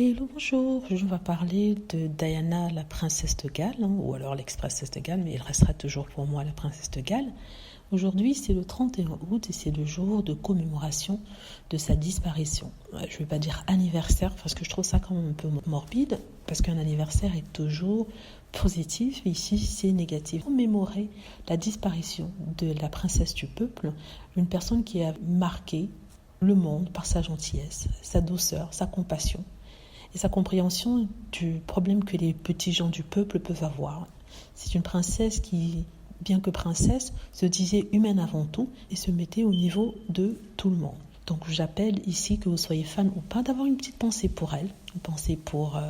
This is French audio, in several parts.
Hello, bonjour, je vais parler de Diana, la princesse de Galles, ou alors l'ex-princesse de Galles, mais elle restera toujours pour moi la princesse de Galles. Aujourd'hui, c'est le 31 août et c'est le jour de commémoration de sa disparition. Je ne vais pas dire anniversaire parce que je trouve ça quand même un peu morbide, parce qu'un anniversaire est toujours positif, et ici c'est négatif. Commémorer la disparition de la princesse du peuple, une personne qui a marqué le monde par sa gentillesse, sa douceur, sa compassion et sa compréhension du problème que les petits gens du peuple peuvent avoir. C'est une princesse qui, bien que princesse, se disait humaine avant tout et se mettait au niveau de tout le monde. Donc j'appelle ici, que vous soyez fan ou pas, d'avoir une petite pensée pour elle, une pensée pour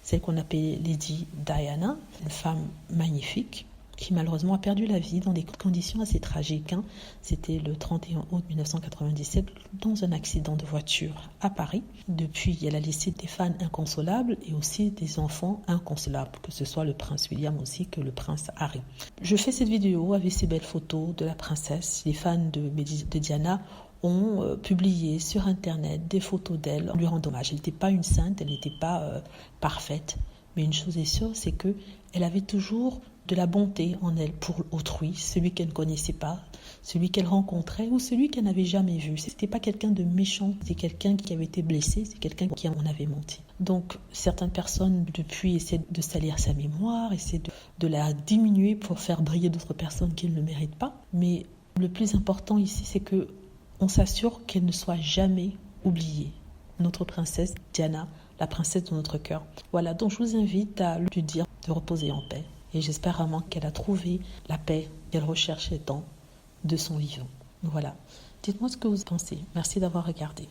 celle qu'on appelle Lady Diana, une femme magnifique, qui malheureusement a perdu la vie dans des conditions assez tragiques. C'était le 31 août 1997 dans un accident de voiture à Paris. Depuis, elle a laissé des fans inconsolables et aussi des enfants inconsolables, que ce soit le prince William aussi que le prince Harry. Je fais cette vidéo avec ces belles photos de la princesse. Les fans de Diana ont publié sur internet des photos d'elle en lui rendant hommage. Elle n'était pas une sainte, elle n'était pas parfaite, mais une chose est sûre, c'est qu'elle avait toujours de la bonté en elle pour autrui, celui qu'elle ne connaissait pas, celui qu'elle rencontrait ou celui qu'elle n'avait jamais vu. C'était pas quelqu'un de méchant, c'est quelqu'un qui avait été blessé, c'est quelqu'un qui en avait menti. Donc certaines personnes depuis essaient de salir sa mémoire, essaient de la diminuer pour faire briller d'autres personnes qui ne le méritent pas. Mais le plus important ici, c'est que on s'assure qu'elle ne soit jamais oubliée. Notre princesse Diana, la princesse de notre cœur. Voilà, donc je vous invite à lui dire de reposer en paix. Et j'espère vraiment qu'elle a trouvé la paix qu'elle recherchait tant de son vivant. Voilà. Dites-moi ce que vous pensez. Merci d'avoir regardé.